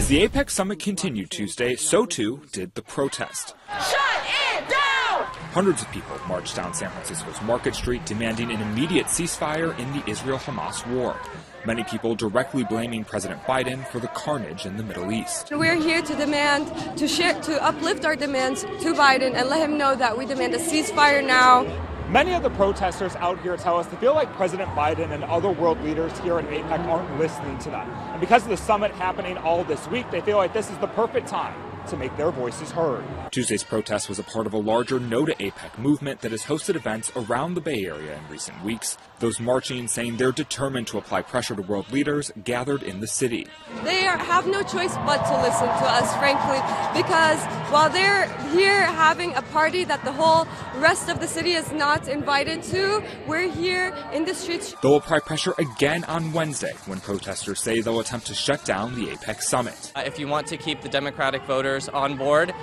As the APEC summit continued Tuesday, so too did the protest. Shut it down! Hundreds of people marched down San Francisco's Market Street demanding an immediate ceasefire in the Israel-Hamas war. Many people directly blaming President Biden for the carnage in the Middle East. We're here to demand, to uplift our demands to Biden and let him know that we demand a ceasefire now. Many of the protesters out here tell us they feel like President Biden and other world leaders here in APEC aren't listening to them. And because of the summit happening all this week, they feel like this is the perfect time to make their voices heard. Tuesday's protest was a part of a larger No to APEC movement that has hosted events around the Bay Area in recent weeks. Those marching saying they're determined to apply pressure to world leaders gathered in the city. They have no choice but to listen to us, frankly, because while they're here having a party that the whole rest of the city is not invited to, we're here in the streets. They'll apply pressure again on Wednesday when protesters say they'll attempt to shut down the APEC summit. If you want to keep the Democratic voters on board,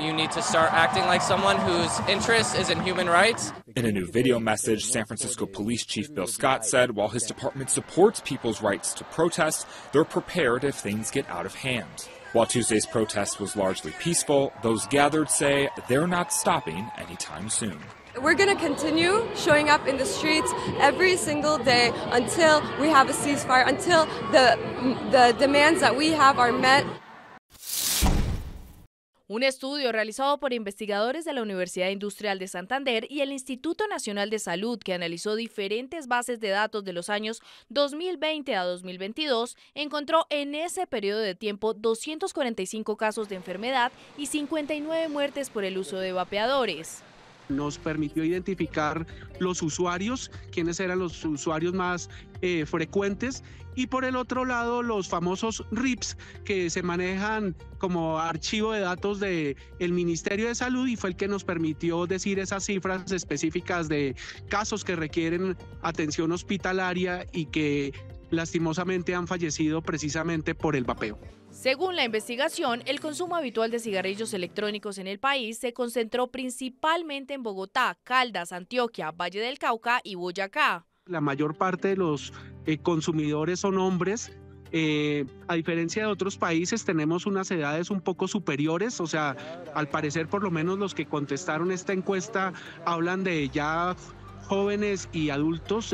you need to start acting like someone whose interest is in human rights. In a new video message, San Francisco Police Chief Bill Scott said while his department supports people's rights to protest, they're prepared if things get out of hand. While Tuesday's protest was largely peaceful, those gathered say they're not stopping anytime soon. We're going to continue showing up in the streets every single day until we have a ceasefire, until the demands that we have are met. Un estudio realizado por investigadores de la Universidad Industrial de Santander y el Instituto Nacional de Salud, que analizó diferentes bases de datos de los años 2020 a 2022, encontró en ese periodo de tiempo 245 casos de enfermedad y 59 muertes por el uso de vapeadores. Nos permitió identificar los usuarios, quiénes eran los usuarios más frecuentes, y por el otro lado los famosos RIPs que se manejan como archivo de datos del Ministerio de Salud, y fue el que nos permitió decir esas cifras específicas de casos que requieren atención hospitalaria y que lastimosamente han fallecido precisamente por el vapeo. Según la investigación, el consumo habitual de cigarrillos electrónicos en el país se concentró principalmente en Bogotá, Caldas, Antioquia, Valle del Cauca y Boyacá. La mayor parte de los consumidores son hombres. A diferencia de otros países, tenemos unas edades un poco superiores, o sea, al parecer por lo menos los que contestaron esta encuesta hablan de ya jóvenes y adultos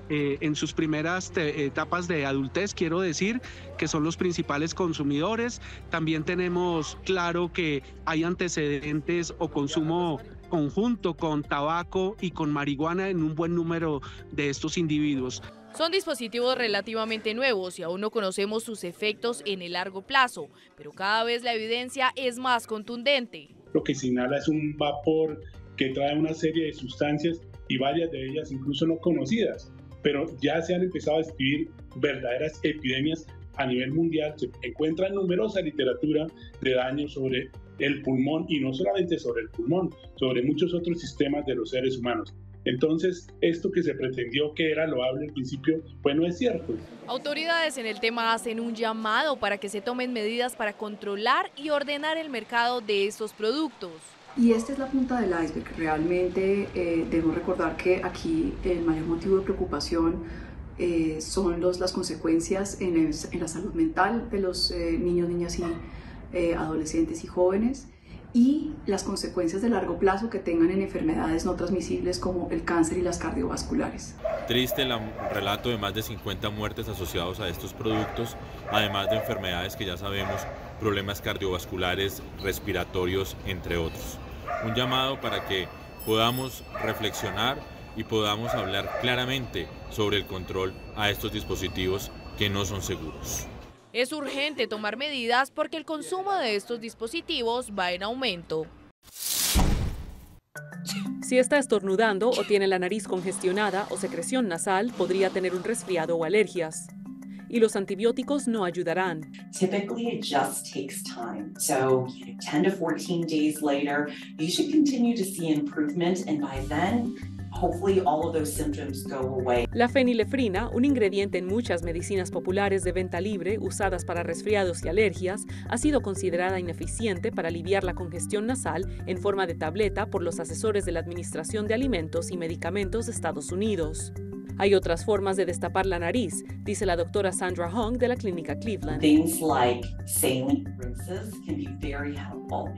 en sus primeras etapas de adultez, quiero decir, que son los principales consumidores. También tenemos claro que hay antecedentes o consumo conjunto con tabaco y con marihuana en un buen número de estos individuos. Son dispositivos relativamente nuevos y aún no conocemos sus efectos en el largo plazo, pero cada vez la evidencia es más contundente. Lo que se inhala es un vapor que trae una serie de sustancias y varias de ellas incluso no conocidas, pero ya se han empezado a describir verdaderas epidemias a nivel mundial. Se encuentra numerosa literatura de daño sobre el pulmón, y no solamente sobre el pulmón, sobre muchos otros sistemas de los seres humanos. Entonces, esto que se pretendió que era loable al principio, pues no es cierto. Autoridades en el tema hacen un llamado para que se tomen medidas para controlar y ordenar el mercado de estos productos. Y esta es la punta del iceberg. Realmente debemos recordar que aquí el mayor motivo de preocupación son las consecuencias en la salud mental de los niños, niñas y adolescentes y jóvenes, y las consecuencias de largo plazo que tengan en enfermedades no transmisibles como el cáncer y las cardiovasculares. Triste el relato de más de 50 muertes asociados a estos productos, además de enfermedades que ya sabemos, problemas cardiovasculares, respiratorios, entre otros. Un llamado para que podamos reflexionar y podamos hablar claramente sobre el control a estos dispositivos que no son seguros. Es urgente tomar medidas porque el consumo de estos dispositivos va en aumento. Si está estornudando o tiene la nariz congestionada o secreción nasal, podría tener un resfriado o alergias. Y los antibióticos no ayudarán. Typically, it just takes time. So 10 to 14 days later, you should continue to see improvement, and by then, hopefully all of those symptoms go away. La fenilefrina, un ingrediente en muchas medicinas populares de venta libre usadas para resfriados y alergias, ha sido considerada ineficiente para aliviar la congestión nasal en forma de tableta por los asesores de la Administración de Alimentos y Medicamentos de Estados Unidos. Hay otras formas de destapar la nariz, dice la doctora Sandra Hong de la clínica Cleveland. Things like saline rinses can be very helpful.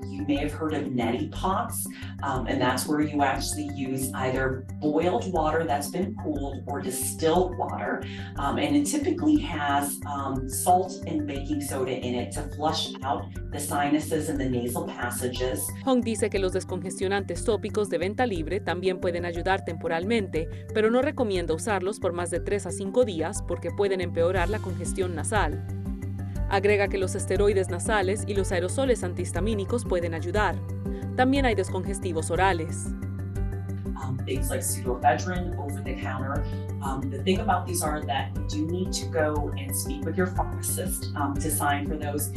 You may have heard of neti pots, and that's where you actually use either boiled water that's been cooled or distilled water, and it typically has salt and baking soda in it to flush out the sinuses and the nasal passages. Hong dice que los descongestionantes tópicos de venta libre también pueden ayudar temporalmente, pero no recomienda usarlos por más de 3 a 5 días porque pueden empeorar la congestión nasal. Agrega que los esteroides nasales y los aerosoles antihistamínicos pueden ayudar. También hay descongestivos orales. Things like pseudoephedrine over the counter. The thing about these are that you do need to go and speak with your pharmacist to sign for those.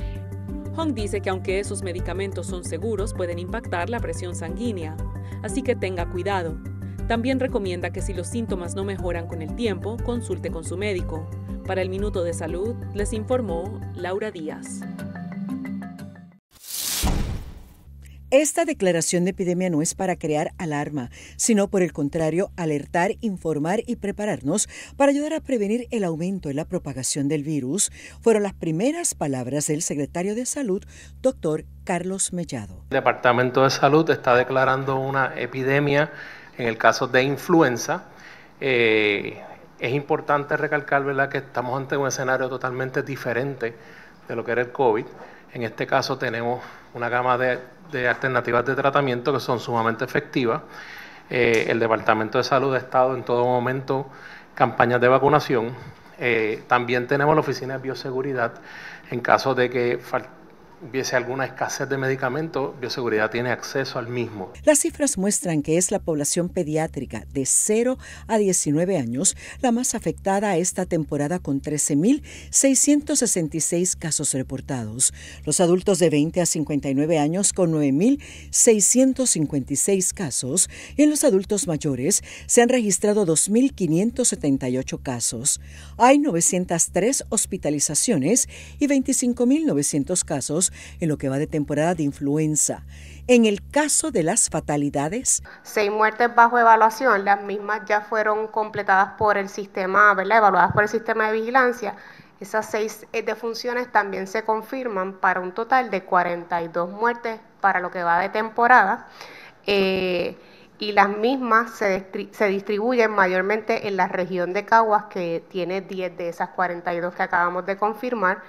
Hong dice que aunque esos medicamentos son seguros, pueden impactar la presión sanguínea, así que tenga cuidado. También recomienda que si los síntomas no mejoran con el tiempo, consulte con su médico. Para el Minuto de Salud, les informó Laura Díaz. Esta declaración de epidemia no es para crear alarma, sino por el contrario, alertar, informar y prepararnos para ayudar a prevenir el aumento en la propagación del virus, fueron las primeras palabras del secretario de Salud, doctor Carlos Mellado. El Departamento de Salud está declarando una epidemia en el caso de influenza. Es importante recalcar, ¿verdad?, que estamos ante un escenario totalmente diferente de lo que era el COVID. En este caso tenemos una gama de alternativas de tratamiento que son sumamente efectivas. El Departamento de Salud ha estado en todo momento campañas de vacunación. También tenemos la Oficina de Bioseguridad. En caso de que hubiese alguna escasez de medicamentos, Bioseguridad tiene acceso al mismo. Las cifras muestran que es la población pediátrica de 0 a 19 años la más afectada a esta temporada, con 13.666 casos reportados. Los adultos de 20 a 59 años con 9.656 casos, y en los adultos mayores se han registrado 2.578 casos. Hay 903 hospitalizaciones y 25.900 casos en lo que va de temporada de influenza. En el caso de las fatalidades, 6 muertes bajo evaluación, las mismas ya fueron completadas por el sistema, ¿verdad?, evaluadas por el sistema de vigilancia. Esas 6 defunciones también se confirman para un total de 42 muertes para lo que va de temporada. Y las mismas se distribuyen mayormente en la región de Caguas, que tiene 10 de esas 42 que acabamos de confirmar,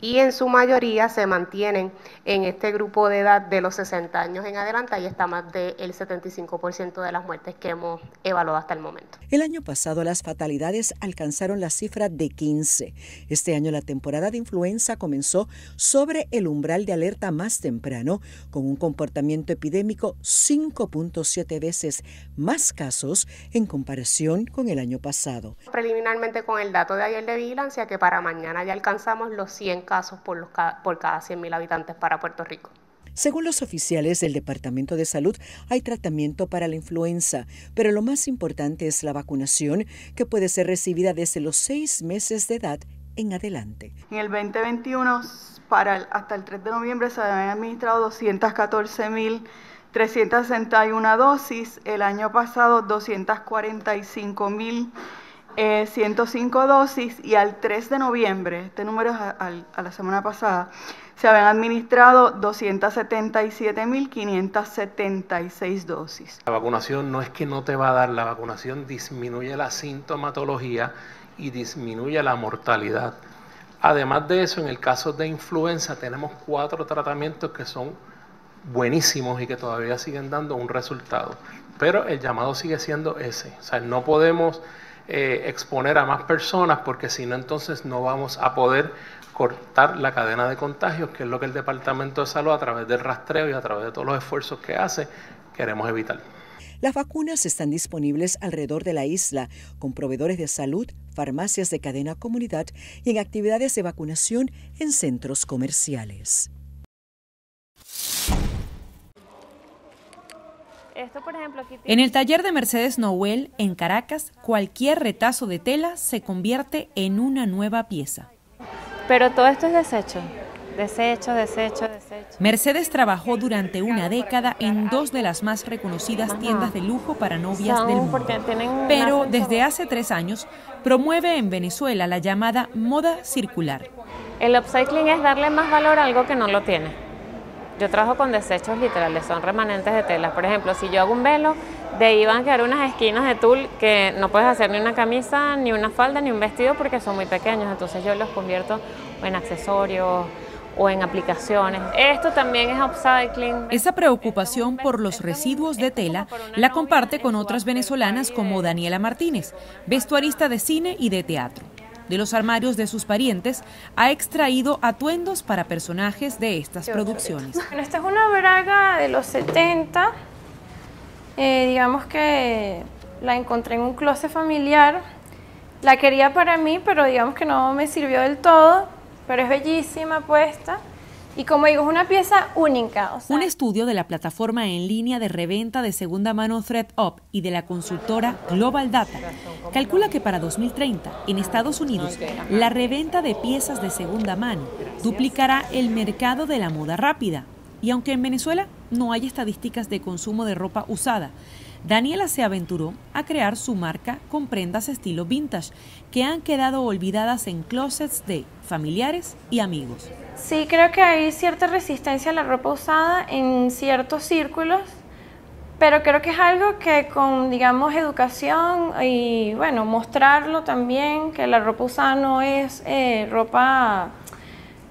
y en su mayoría se mantienen en este grupo de edad de los 60 años en adelante. Ahí está más del 75% de las muertes que hemos evaluado hasta el momento. El año pasado las fatalidades alcanzaron la cifra de 15. Este año la temporada de influenza comenzó sobre el umbral de alerta más temprano, con un comportamiento epidémico 5.7 veces más casos en comparación con el año pasado. Preliminarmente, con el dato de ayer de vigilancia, que para mañana ya alcanzamos los 100 casos por cada 100.000 habitantes para Puerto Rico. Según los oficiales del Departamento de Salud, hay tratamiento para la influenza, pero lo más importante es la vacunación, que puede ser recibida desde los 6 meses de edad en adelante. En el 2021, hasta el 3 de noviembre, se habían administrado 214.361 dosis. El año pasado, 245.105 dosis, y al 3 de noviembre, este número es a la semana pasada, se habían administrado 277.576 dosis. La vacunación no es que no te va a dar, la vacunación disminuye la sintomatología y disminuye la mortalidad. Además de eso, en el caso de influenza tenemos 4 tratamientos que son buenísimos y que todavía siguen dando un resultado. Pero el llamado sigue siendo ese. O sea, no podemos exponer a más personas, porque si no, entonces no vamos a poder cortar la cadena de contagios, que es lo que el Departamento de Salud, a través del rastreo y a través de todos los esfuerzos que hace, queremos evitar. Las vacunas están disponibles alrededor de la isla, con proveedores de salud, farmacias de cadena comunidad y en actividades de vacunación en centros comerciales. En el taller de Mercedes Noel, en Caracas, cualquier retazo de tela se convierte en una nueva pieza. Pero todo esto es desecho. Mercedes trabajó durante una década en 2 de las más reconocidas tiendas de lujo para novias del mundo. Pero desde hace 3 años promueve en Venezuela la llamada moda circular. El upcycling es darle más valor a algo que no lo tiene. Yo trabajo con desechos literales, son remanentes de telas. Por ejemplo, si yo hago un velo, de ahí van a quedar unas esquinas de tul que no puedes hacer ni una camisa, ni una falda, ni un vestido porque son muy pequeños. Entonces yo los convierto en accesorios o en aplicaciones. Esto también es upcycling. Esa preocupación por los residuos de tela la comparte con otras venezolanas como Daniela Martínez, vestuarista de cine y de teatro. De los armarios de sus parientes ha extraído atuendos para personajes de estas producciones. Bueno, esta es una braga de los 70. Digamos que la encontré en un closet familiar. La quería para mí, pero digamos que no me sirvió del todo. Pero es bellísima puesta. Y como digo, es una pieza única. Un estudio de la plataforma en línea de reventa de segunda mano ThreadUp y de la consultora Global Data calcula que para 2030, en Estados Unidos, la reventa de piezas de segunda mano duplicará el mercado de la moda rápida. Y aunque en Venezuela no hay estadísticas de consumo de ropa usada, Daniela se aventuró a crear su marca con prendas estilo vintage que han quedado olvidadas en closets de familiares y amigos. Sí, creo que hay cierta resistencia a la ropa usada en ciertos círculos, pero creo que es algo que con, digamos, educación y, bueno, mostrarlo también, que la ropa usada no es ropa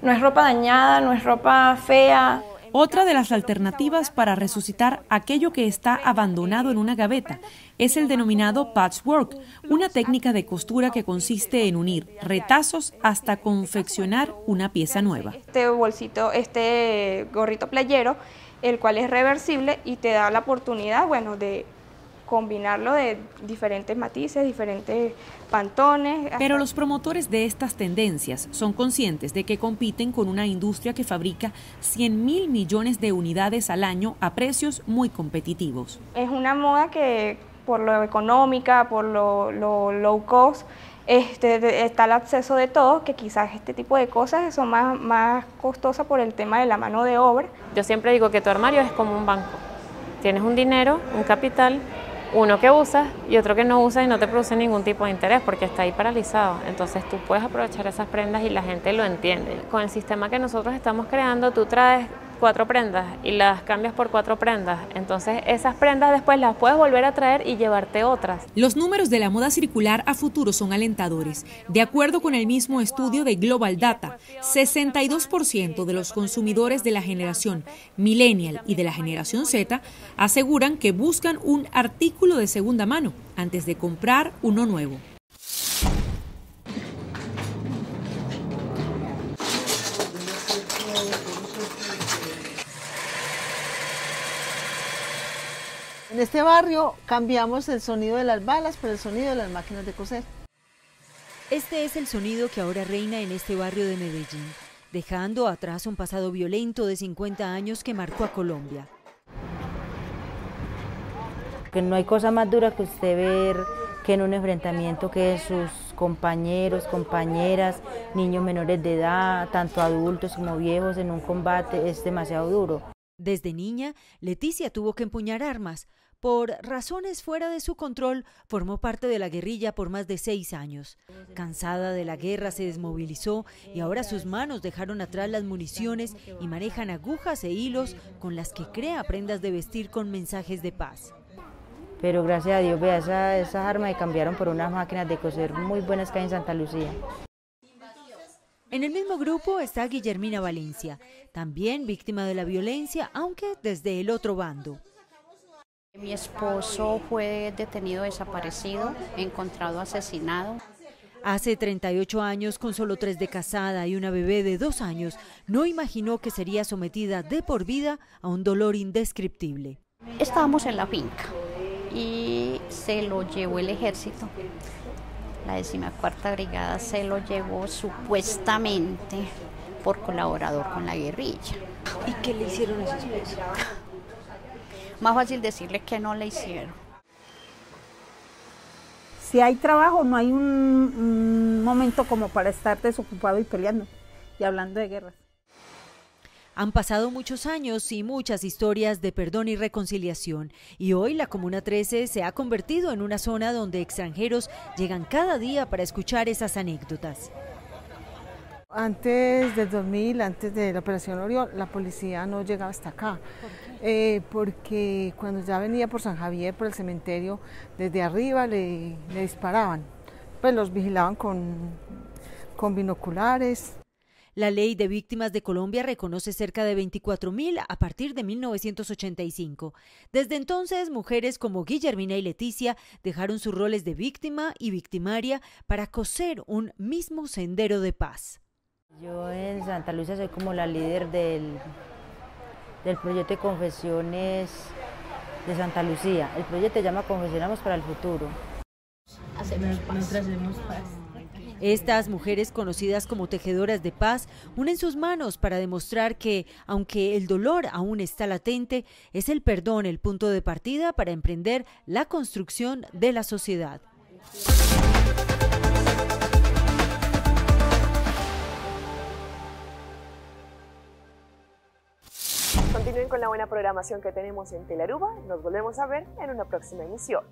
dañada, no es ropa fea. Otra de las alternativas para resucitar aquello que está abandonado en una gaveta es el denominado patchwork, una técnica de costura que consiste en unir retazos hasta confeccionar una pieza nueva. Este bolsito, este gorrito playero, el cual es reversible y te da la oportunidad, bueno, de combinarlo de diferentes matices, diferentes pantones. Pero los promotores de estas tendencias son conscientes de que compiten con una industria que fabrica 100.000 millones de unidades al año a precios muy competitivos. Es una moda que por lo económica, por lo low cost, está el acceso de todos, que quizás este tipo de cosas son más costosas por el tema de la mano de obra. Yo siempre digo que tu armario es como un banco. Tienes un dinero, un capital, uno que usas y otro que no usas y no te produce ningún tipo de interés porque está ahí paralizado. Entonces tú puedes aprovechar esas prendas y la gente lo entiende. Con el sistema que nosotros estamos creando, tú traes 4 prendas y las cambias por 4 prendas. Entonces esas prendas después las puedes volver a traer y llevarte otras. Los números de la moda circular a futuro son alentadores. De acuerdo con el mismo estudio de Global Data, 62% de los consumidores de la generación millennial y de la generación Z aseguran que buscan un artículo de segunda mano antes de comprar uno nuevo. En este barrio cambiamos el sonido de las balas por el sonido de las máquinas de coser. Este es el sonido que ahora reina en este barrio de Medellín, dejando atrás un pasado violento de 50 años que marcó a Colombia. Que no hay cosa más dura que usted ver que en un enfrentamiento que sus compañeros, compañeras, niños menores de edad, tanto adultos como viejos en un combate es demasiado duro. Desde niña, Leticia tuvo que empuñar armas. Por razones fuera de su control, formó parte de la guerrilla por más de 6 años. Cansada de la guerra, se desmovilizó y ahora sus manos dejaron atrás las municiones y manejan agujas e hilos con las que crea prendas de vestir con mensajes de paz. Pero gracias a Dios, vea, esas armas me cambiaron por unas máquinas de coser muy buenas que hay en Santa Lucía. En el mismo grupo está Guillermina Valencia, también víctima de la violencia, aunque desde el otro bando. Mi esposo fue detenido desaparecido, encontrado asesinado. Hace 38 años, con solo 3 de casada y una bebé de 2 años, no imaginó que sería sometida de por vida a un dolor indescriptible. Estábamos en la finca y se lo llevó el ejército. La 14ª Brigada se lo llevó supuestamente por colaborador con la guerrilla. ¿Y qué le hicieron a su esposo? Más fácil decirle que no le hicieron. Si hay trabajo, no hay un momento como para estar desocupado y peleando y hablando de guerras. Han pasado muchos años y muchas historias de perdón y reconciliación, y hoy la Comuna 13 se ha convertido en una zona donde extranjeros llegan cada día para escuchar esas anécdotas. antes del 2000, antes de la Operación Orión, la policía no llegaba hasta acá. Porque cuando ya venía por San Javier, por el cementerio, desde arriba le disparaban. Pues los vigilaban con binoculares. La Ley de Víctimas de Colombia reconoce cerca de 24.000 a partir de 1985. Desde entonces, mujeres como Guillermina y Leticia dejaron sus roles de víctima y victimaria para coser un mismo sendero de paz. Yo en Santa Lucía soy como la líder del proyecto de confesiones de Santa Lucía. El proyecto se llama Confesionamos para el Futuro. Nosotras hacemos paz. Estas mujeres, conocidas como tejedoras de paz, unen sus manos para demostrar que, aunque el dolor aún está latente, es el perdón el punto de partida para emprender la construcción de la sociedad. Continúen con la buena programación que tenemos en Telearuba. Nos volvemos a ver en una próxima emisión.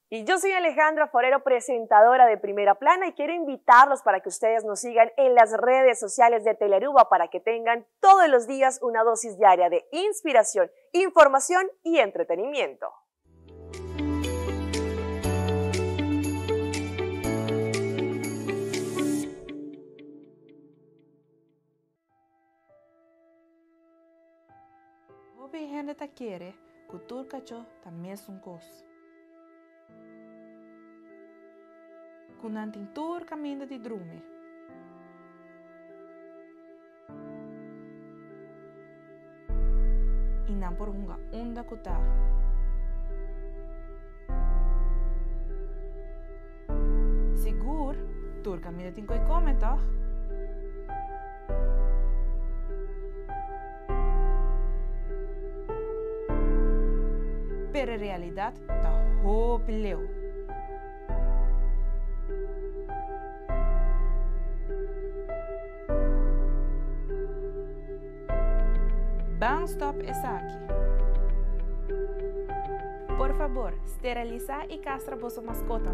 Y yo soy Alejandra Forero, presentadora de Primera Plana, y quiero invitarlos para que ustedes nos sigan en las redes sociales de Telearuba para que tengan todos los días una dosis diaria de inspiración, información y entretenimiento. Hobby gente te quiere, cultura cacho también es un gozo. Con un tintor camino de drume. Y no por una onda cota. Sigur, tur camino de tinco y comenta. Pero en realidad, ta hopileo. Banstop está aquí. Por favor, esteriliza y castra vuestra mascota.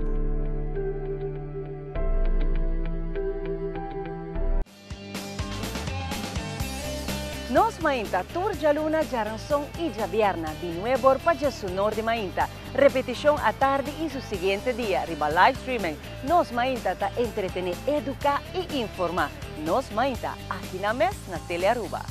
Nos Mainta, Tour Jaluna, Jaranzón y Javierna, de nuevo para su norte Mainta. Repetición a tarde y su siguiente día, riba live streaming. Nos Mainta ta entretener, educar y informar. Nos Mainta, aquí na mes na Telearuba.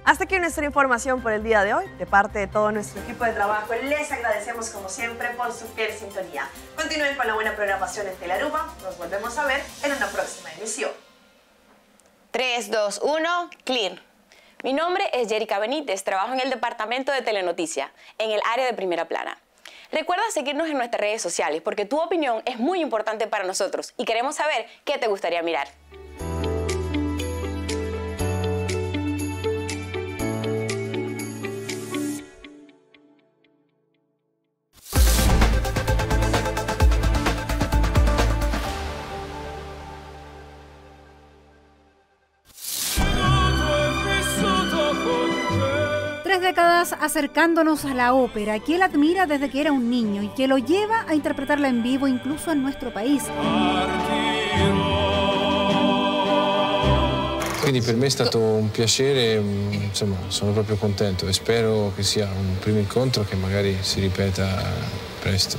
Hasta aquí nuestra información por el día de hoy. De parte de todo nuestro equipo de trabajo, les agradecemos como siempre por su fiel sintonía. Continúen con la buena programación en Telearuba. Nos volvemos a ver en una próxima emisión. 3, 2, 1, clear. Mi nombre es Jerica Benítez, trabajo en el departamento de Telenoticia, en el área de Primera Plana. Recuerda seguirnos en nuestras redes sociales porque tu opinión es muy importante para nosotros y queremos saber qué te gustaría mirar. Décadas acercándonos a la ópera, que él admira desde que era un niño y que lo lleva a interpretarla en vivo incluso en nuestro país. Quindi per me è stato un piacere, insomma, sono proprio contento e spero che sia un primo incontro che magari si ripeta presto.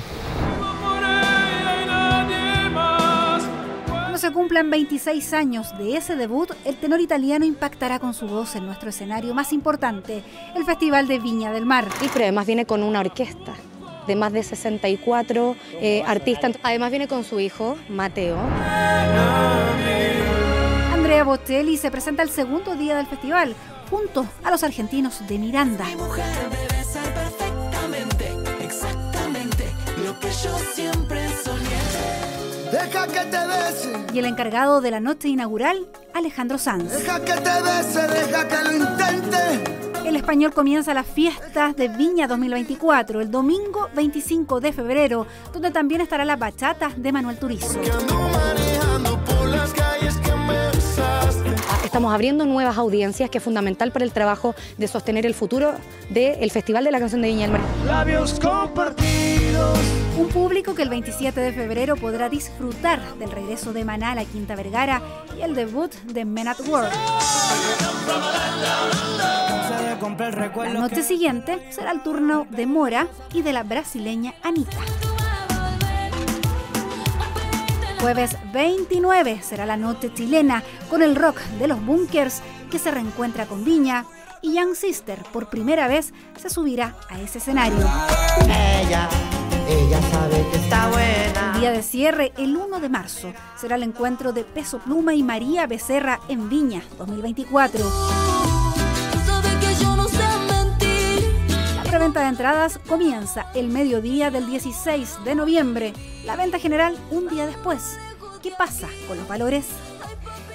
Se cumplan 26 años de ese debut, el tenor italiano impactará con su voz en nuestro escenario más importante, el Festival de Viña del Mar. Y pero además viene con una orquesta de más de 64 artistas. Además viene con su hijo, Mateo. Andrea Bocelli se presenta el segundo día del festival, junto a los argentinos de Miranda. Mi mujer debe ser perfectamente, exactamente lo que yo siempre soñé. Deja que te bese. Y el encargado de la noche inaugural, Alejandro Sanz. Deja que te bese, deja que lo intente. El español comienza las fiestas de Viña 2024 el domingo 25 de febrero, donde también estará la bachata de Manuel Turizo. Estamos abriendo nuevas audiencias, que es fundamental para el trabajo de sostener el futuro del Festival de la Canción de Viña del Mar. labios compartidos. Un público que el 27 de febrero podrá disfrutar del regreso de Maná a la Quinta Vergara y el debut de Men at Work. La noche siguiente será el turno de Mora y de la brasileña Anitta. Jueves 29 será la noche chilena con el rock de los Bunkers, que se reencuentra con Viña, y Young Sister por primera vez se subirá a ese escenario. Ella sabe que está buena. El día de cierre, el 1 de marzo, será el encuentro de Peso Pluma y María Becerra en Viña 2024. La preventa de entradas comienza el mediodía del 16 de noviembre. La venta general un día después. ¿Qué pasa con los valores?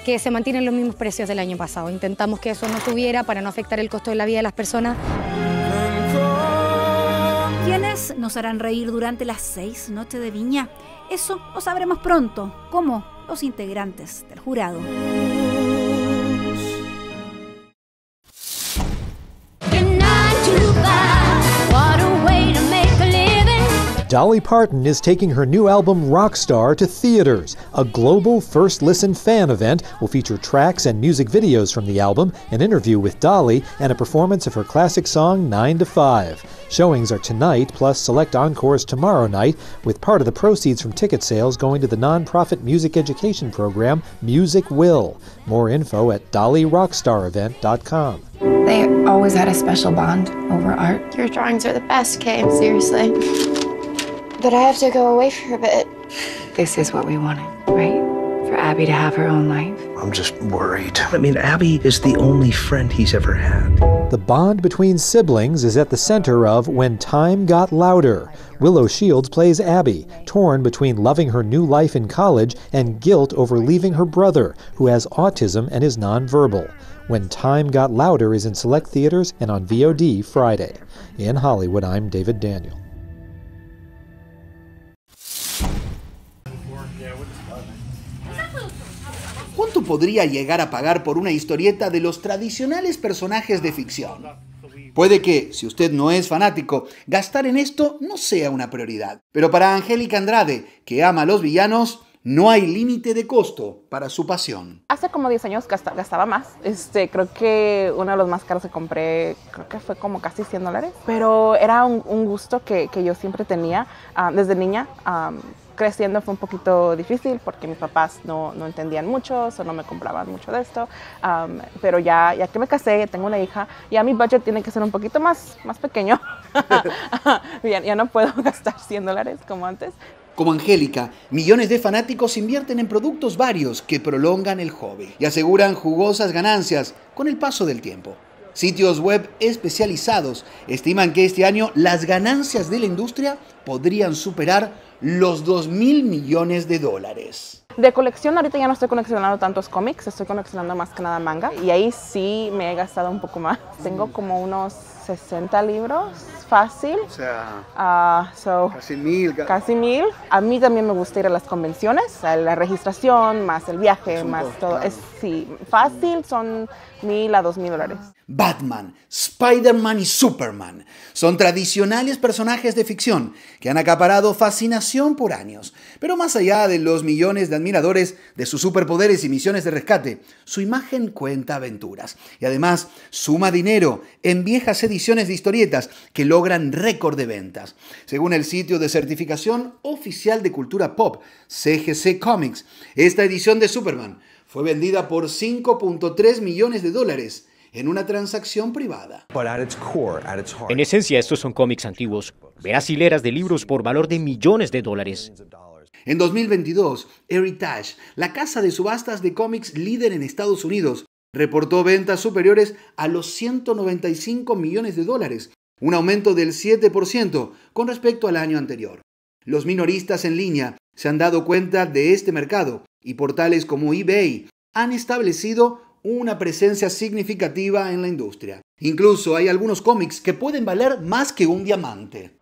Que se mantienen los mismos precios del año pasado. Intentamos que eso no subiera para no afectar el costo de la vida de las personas. ¿Quiénes nos harán reír durante las 6 noches de Viña? Eso lo sabremos pronto, como los integrantes del jurado. Dolly Parton is taking her new album Rockstar to theaters. A global First Listen fan event will feature tracks and music videos from the album, an interview with Dolly, and a performance of her classic song 9 to 5. Showings are tonight, plus select encores tomorrow night, with part of the proceeds from ticket sales going to the nonprofit music education program Music Will. More info at dollyrockstarevent.com. They always had a special bond over art. Your drawings are the best, Kay, seriously. But I have to go away for a bit. This is what we wanted, right? For Abby to have her own life. I'm just worried. I mean, Abby is the only friend he's ever had. The bond between siblings is at the center of When Time Got Louder. Willow Shields plays Abby, torn between loving her new life in college and guilt over leaving her brother, who has autism and is nonverbal. When Time Got Louder is in select theaters and on VOD Friday. In Hollywood, I'm David Daniel. ¿Cuánto podría llegar a pagar por una historieta de los tradicionales personajes de ficción? Puede que, si usted no es fanático, gastar en esto no sea una prioridad. Pero para Angélica Andrade, que ama a los villanos, no hay límite de costo para su pasión. Hace como 10 años gastaba más. Creo que uno de los más caros que compré, creo que fue como casi $100. Pero era un gusto que yo siempre tenía desde niña. Creciendo fue un poquito difícil porque mis papás no entendían mucho, o no me compraban mucho de esto, pero ya que me casé, tengo una hija, ya mi budget tiene que ser un poquito más pequeño. ya no puedo gastar $100 como antes. Como Angélica, millones de fanáticos invierten en productos varios que prolongan el hobby y aseguran jugosas ganancias con el paso del tiempo. Sitios web especializados estiman que este año las ganancias de la industria podrían superar los $2.000 millones. De colección, ahorita ya no estoy coleccionando tantos cómics, estoy coleccionando más que nada manga. Y ahí sí me he gastado un poco más. Tengo como unos 60 libros, fácil. O sea, casi 1000. Casi 1000. A mí también me gusta ir a las convenciones, a la registración, más el viaje, más todo. Claro. Sí, fácil son $1,000 a $2,000. Batman, Spider-Man y Superman son tradicionales personajes de ficción que han acaparado fascinación por años. Pero más allá de los millones de admiradores de sus superpoderes y misiones de rescate, su imagen cuenta aventuras y además suma dinero en viejas ediciones de historietas que logran récord de ventas. Según el sitio de certificación oficial de cultura pop, CGC Comics, esta edición de Superman fue vendida por $5.3 millones en una transacción privada. En esencia, estos son cómics antiguos, verás hileras de libros por valor de millones de dólares. En 2022, Heritage, la casa de subastas de cómics líder en Estados Unidos, reportó ventas superiores a los $195 millones, un aumento del 7% con respecto al año anterior. Los minoristas en línea se han dado cuenta de este mercado y portales como eBay han establecido una presencia significativa en la industria. Incluso hay algunos cómics que pueden valer más que un diamante.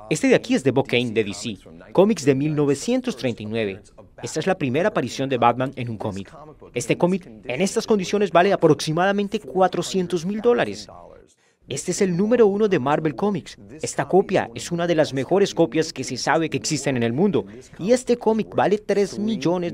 Este de aquí es de Bob Kane de DC, cómics de 1939. Esta es la primera aparición de Batman en un cómic. Este cómic en estas condiciones vale aproximadamente $400,000. Este es el número 1 de Marvel Comics. Esta copia es una de las mejores copias que se sabe que existen en el mundo. Y este cómic vale $3 millones.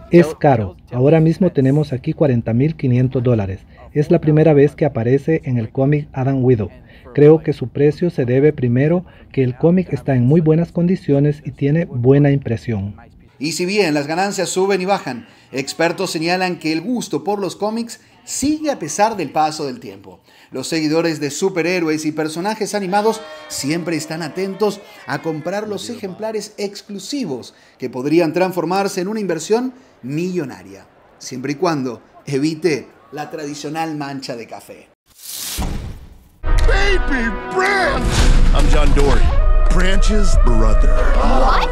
Es caro. Ahora mismo tenemos aquí $40.500. Es la primera vez que aparece en el cómic Adam Widow. Creo que su precio se debe primero que el cómic está en muy buenas condiciones y tiene buena impresión. Y si bien las ganancias suben y bajan, expertos señalan que el gusto por los cómics sigue a pesar del paso del tiempo. Los seguidores de superhéroes y personajes animados siempre están atentos a comprar los ejemplares exclusivos que podrían transformarse en una inversión millonaria, siempre y cuando evite la tradicional mancha de café. Baby Branch! I'm John Dory, Branch's brother. What?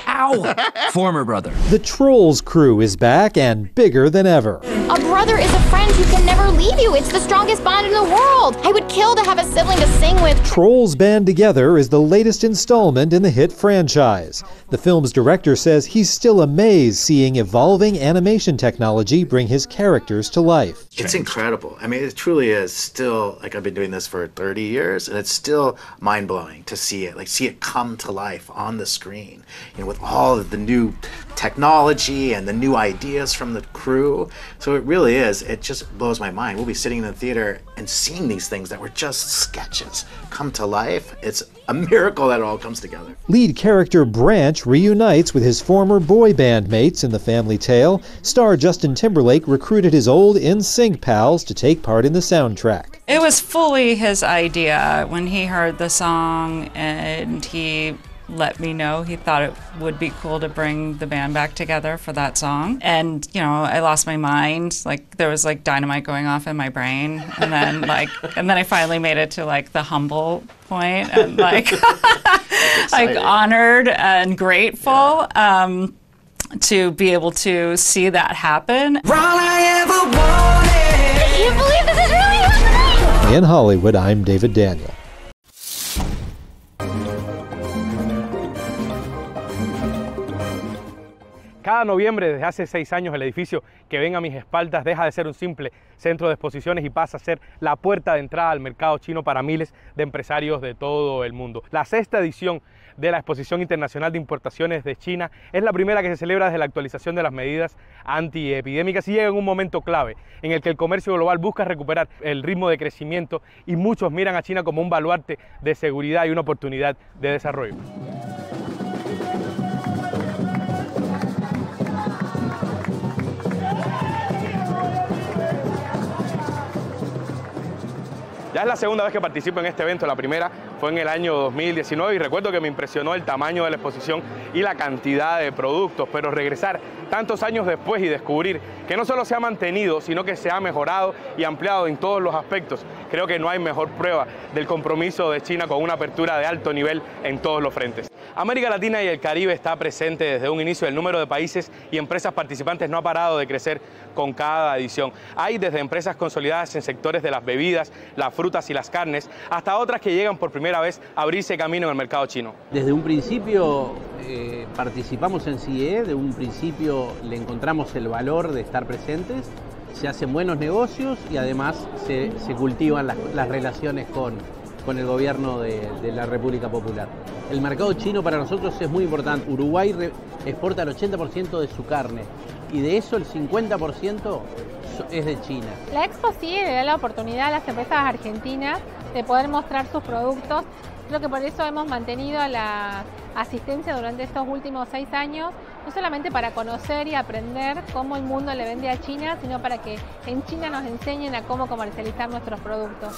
Ow! Former brother. The Trolls crew is back and bigger than ever. A brother is a friend who can never leave you. It's the strongest bond in the world. I would kill to have a sibling to sing with. Trolls Band Together is the latest installment in the hit franchise. The film's director says he's still amazed seeing evolving animation technology bring his characters to life. It's incredible. I mean, it truly is still, like, I've been doing this for 30 years, and it's still mind-blowing to see it come to life on the screen, you know, with all of the new technology and the new ideas from the crew. So it really is, it just blows my mind. We'll be sitting in the theater and seeing these things that were just sketches come to life. It's a miracle that it all comes together. Lead character Branch reunites with his former boy band mates in the family tale. Star Justin Timberlake recruited his old NSYNC pals to take part in the soundtrack. It was fully his idea when he heard the song, and he let me know he thought it would be cool to bring the band back together for that song. And, you know, I lost my mind. Like, there was like dynamite going off in my brain. And then I finally made it to like the humble point and like like honored and grateful to be able to see that happen. All I ever wanted. I can't believe this is really happening. In Hollywood, I'm David Daniel. Cada noviembre, desde hace 6 años, el edificio que ven a mis espaldas deja de ser un simple centro de exposiciones y pasa a ser la puerta de entrada al mercado chino para miles de empresarios de todo el mundo. La 6ª edición de la Exposición Internacional de Importaciones de China es la primera que se celebra desde la actualización de las medidas antiepidémicas y llega en un momento clave en el que el comercio global busca recuperar el ritmo de crecimiento y muchos miran a China como un baluarte de seguridad y una oportunidad de desarrollo. Ya es la segunda vez que participo en este evento, la primera fue en el año 2019 y recuerdo que me impresionó el tamaño de la exposición y la cantidad de productos, pero regresar tantos años después y descubrir que no solo se ha mantenido, sino que se ha mejorado y ampliado en todos los aspectos, creo que no hay mejor prueba del compromiso de China con una apertura de alto nivel en todos los frentes. América Latina y el Caribe está presente desde un inicio. El número de países y empresas participantes no ha parado de crecer con cada edición. Hay desde empresas consolidadas en sectores de las bebidas, las frutas y las carnes, hasta otras que llegan por primera vez a abrirse camino en el mercado chino. Desde un principio participamos en CIE, de un principio le encontramos el valor de estar presentes, se hacen buenos negocios y además se cultivan las relaciones con el gobierno de la República Popular. El mercado chino para nosotros es muy importante. Uruguay exporta el 80% de su carne y de eso el 50% es de China. La Expo CIE le da la oportunidad a las empresas argentinas de poder mostrar sus productos. Creo que por eso hemos mantenido la asistencia durante estos últimos 6 años, no solamente para conocer y aprender cómo el mundo le vende a China, sino para que en China nos enseñen a cómo comercializar nuestros productos.